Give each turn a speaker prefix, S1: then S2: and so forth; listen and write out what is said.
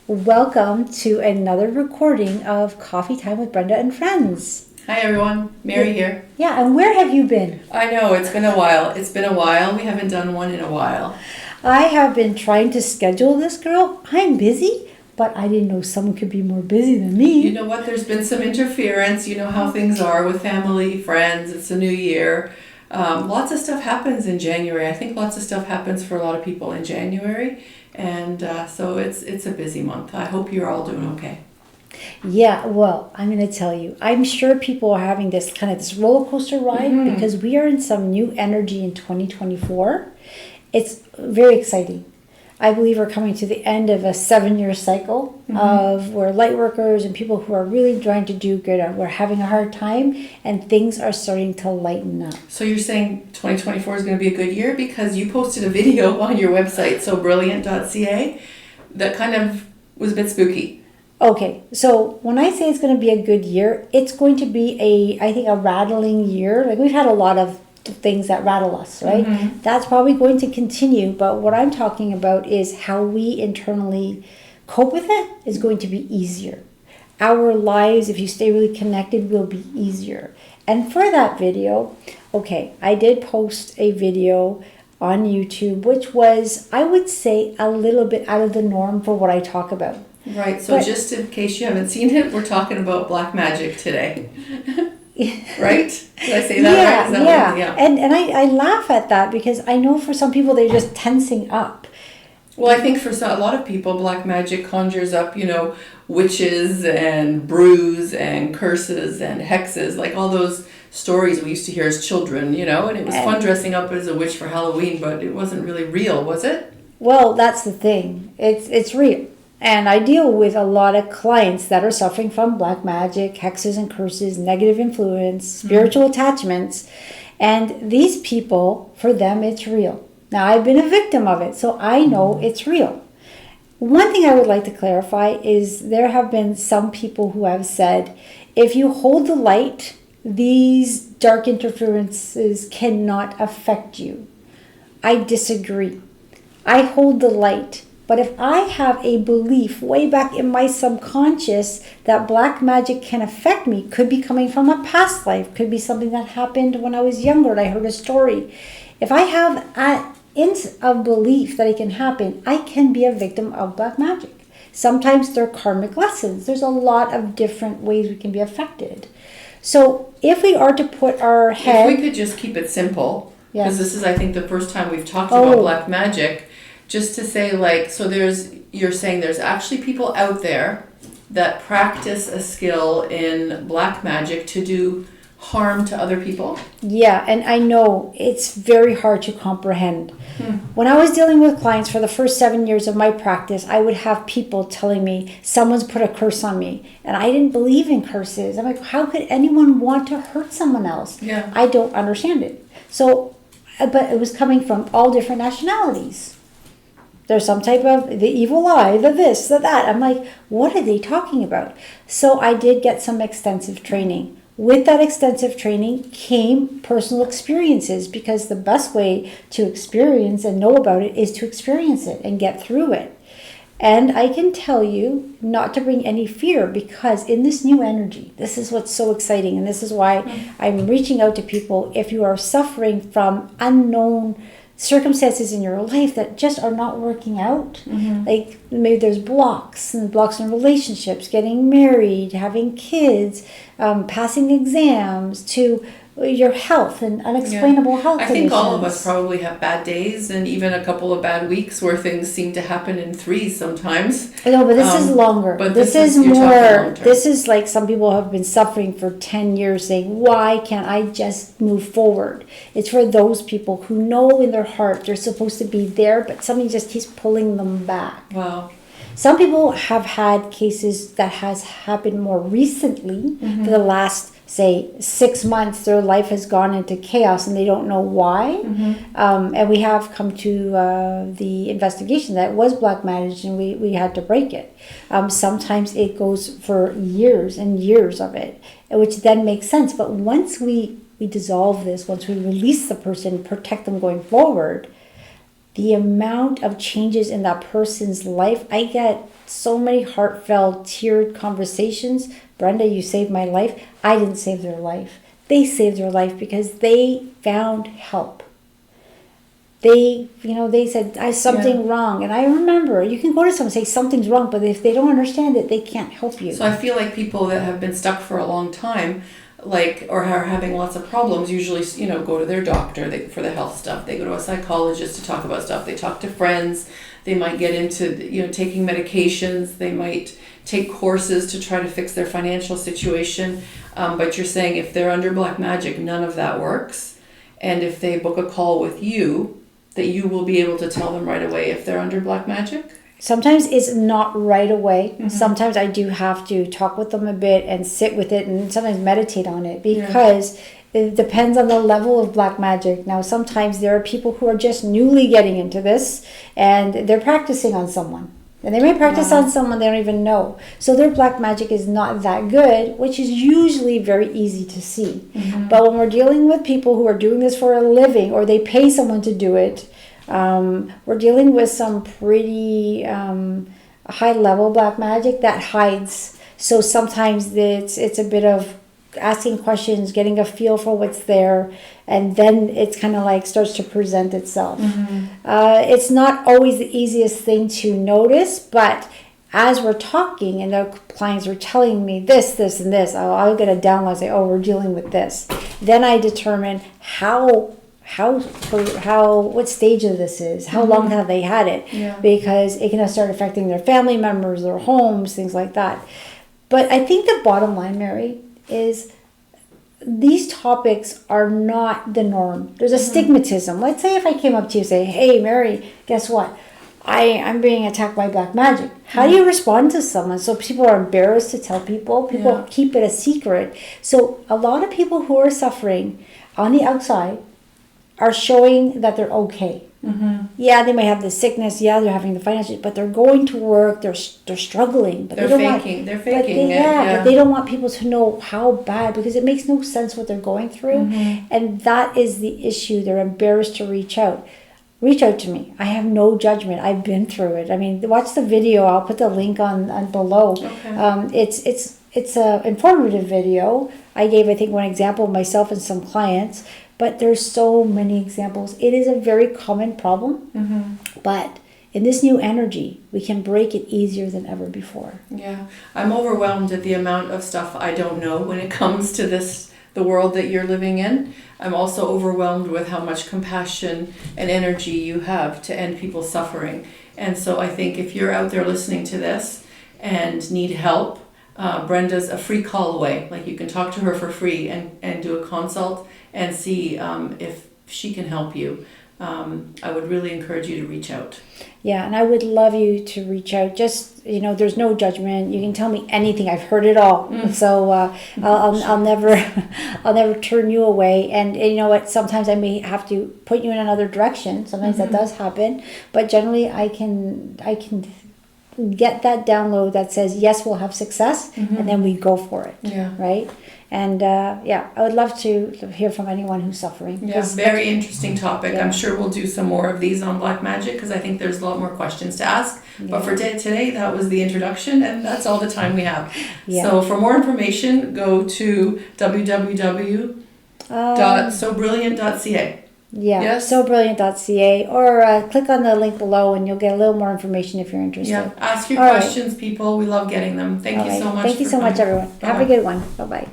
S1: Welcome to another recording of Coffee Time with Brenda and Friends.
S2: Hi everyone, Mary here.
S1: Yeah, and where have you been?
S2: I know, it's been a while. We haven't done one in a while.
S1: I have been trying to schedule this, girl. I'm busy, but I didn't know someone could be more busy than me.
S2: You know what, there's been some interference. You know how things are with family, friends, it's a new year. Lots of stuff happens in January. I think lots of stuff happens for a lot of people in January. And so it's a busy month. I hope you're all doing okay.
S1: Yeah, well, I'm going to tell you, I'm sure people are having this roller coaster ride because we are in some new energy in 2024. It's very exciting. I believe we're coming to the end of a 7-year cycle of where light workers and people who are really trying to do good we're having a hard time and things are starting to lighten up.
S2: So you're saying 2024 is going to be a good year because you posted a video on your website, so brilliant.ca, that kind of was a bit spooky.
S1: Okay, so when I say it's going to be a good year, it's going to be I think a rattling year. Like we've had a lot of things that rattle us, right? That's probably going to continue, but what I'm talking about is how we internally cope with it is going to be easier. Our lives, if you stay really connected, will be easier. And for that video, okay, I did post a video on YouTube, which was, I would say, a little bit out of the norm for what I talk about.
S2: Right, so just in case you haven't seen it, we're talking about black magic today. Right? Did I say that right?
S1: Yeah. And I laugh at that because I know for some people they're just tensing up.
S2: Well, I think for a lot of people, black magic conjures up, witches and brews and curses and hexes, like all those stories we used to hear as children, and it was fun dressing up as a witch for Halloween, but it wasn't really real, was it?
S1: Well, that's the thing. It's real. And I deal with a lot of clients that are suffering from black magic, hexes and curses, negative influence, spiritual attachments. And these people, for them, it's real. Now, I've been a victim of it, so I know it's real. One thing I would like to clarify is there have been some people who have said, if you hold the light, these dark interferences cannot affect you. I disagree. I hold the light. But if I have a belief way back in my subconscious that black magic can affect me, could be coming from a past life, could be something that happened when I was younger and I heard a story. If I have an inch of belief that it can happen, I can be a victim of black magic. Sometimes they're karmic lessons. There's a lot of different ways we can be affected. So if we are to put our head...
S2: If we could just keep it simple, because this is, I think, the first time we've talked about black magic. Just to say, you're saying there's actually people out there that practice a skill in black magic to do harm to other people?
S1: Yeah, and I know it's very hard to comprehend. When I was dealing with clients for the first 7 years of my practice, I would have people telling me, someone's put a curse on me. And I didn't believe in curses. I'm like, how could anyone want to hurt someone else?
S2: Yeah.
S1: I don't understand it. So, but it was coming from all different nationalities. There's some type of the evil eye, the this, the that. I'm like, what are they talking about? So I did get some extensive training. With that extensive training came personal experiences because the best way to experience and know about it is to experience it and get through it. And I can tell you not to bring any fear because in this new energy, this is what's so exciting. And this is why I'm reaching out to people. If you are suffering from unknown circumstances in your life that just are not working out, like maybe there's blocks in relationships, getting married, having kids, passing exams, to your health and unexplainable health conditions.
S2: I think all of us probably have bad days and even a couple of bad weeks where things seem to happen in threes sometimes.
S1: No, but this is longer.
S2: But
S1: this is more, this is like some people have been suffering for 10 years saying, why can't I just move forward? It's for those people who know in their heart they're supposed to be there, but something just keeps pulling them back.
S2: Wow.
S1: Some people have had cases that has happened more recently for the last, say, 6 months. Their life has gone into chaos and they don't know why. And we have come to the investigation that it was black magic and we had to break it. Sometimes it goes for years and years of it, which then makes sense. But once we dissolve this, once we release the person, protect them going forward, the amount of changes in that person's life, I get so many heartfelt, teared conversations. Brenda, you saved my life. I didn't save their life. They saved their life because they found help. They said, I have something wrong. And I remember, you can go to someone and say something's wrong, but if they don't understand it, they can't help you.
S2: So I feel like people that have been stuck for a long time, or are having lots of problems, usually, go to their doctor for the health stuff. They go to a psychologist to talk about stuff. They talk to friends. They might get into, taking medications. They might take courses to try to fix their financial situation. But you're saying if they're under black magic, none of that works. And if they book a call with you, that you will be able to tell them right away if they're under black magic?
S1: Sometimes it's not right away. Mm-hmm. Sometimes I do have to talk with them a bit and sit with it and sometimes meditate on it because it depends on the level of black magic. Now, sometimes there are people who are just newly getting into this and they're practicing on someone. And they may practice on someone they don't even know. So their black magic is not that good, which is usually very easy to see. Mm-hmm. But when we're dealing with people who are doing this for a living or they pay someone to do it, we're dealing with some pretty high level black magic that hides. So sometimes it's a bit of asking questions, getting a feel for what's there, and then it's kind of like starts to present itself. Mm-hmm. It's not always the easiest thing to notice, but as we're talking and the clients are telling me this, and this, I'll get a download and say, oh, we're dealing with this. Then I determine what stage of this is, how long have they had it, because it can start affecting their family members, their homes, things like that. But I think the bottom line, Mary, is these topics are not the norm. There's a stigmatism. Let's say if I came up to you and say, hey, Mary, guess what? I'm being attacked by black magic. How do you respond to someone? So people are embarrassed to tell people. People keep it a secret. So a lot of people who are suffering on the outside are showing that they're okay. Mm-hmm. Yeah, they may have the sickness. Yeah, they're having the financial, but they're going to work. They're struggling. But
S2: they're faking it.
S1: But they don't want people to know how bad, because it makes no sense what they're going through, and that is the issue. They're embarrassed to reach out. Reach out to me. I have no judgment. I've been through it. I mean, watch the video. I'll put the link on below. Okay. It's a informative video. I gave, I think, one example of myself and some clients. But there's so many examples. It is a very common problem, but in this new energy, we can break it easier than ever before. Yeah,
S2: I'm overwhelmed at the amount of stuff I don't know when it comes to the world that you're living in. I'm also overwhelmed with how much compassion and energy you have to end people's suffering. And so I think if you're out there listening to this and need help, Brenda's a free call away. Like, you can talk to her for free and do a consult and see if she can help you. I would really encourage you to reach out.
S1: Yeah, and I would love you to reach out. Just, there's no judgment. You can tell me anything. I've heard it all. So I'll never turn you away. And you know what? Sometimes I may have to put you in another direction. Sometimes that does happen. But generally, I can get that download that says, yes, we'll have success, and then we go for it. Yeah. Right? And I would love to hear from anyone who's suffering.
S2: Yeah, very interesting topic. Yeah. I'm sure we'll do some more of these on black magic, because I think there's a lot more questions to ask. Yeah. But for today, that was the introduction, and that's all the time we have. Yeah. So for more information, go to www.sobrilliant.ca.
S1: Yeah, yes? sobrilliant.ca, or click on the link below and you'll get a little more information if you're interested.
S2: Yeah, ask your questions, people. We love getting them. Thank you so much.
S1: Thank you so much, everyone. Bye-bye. Have a good one. Bye-bye.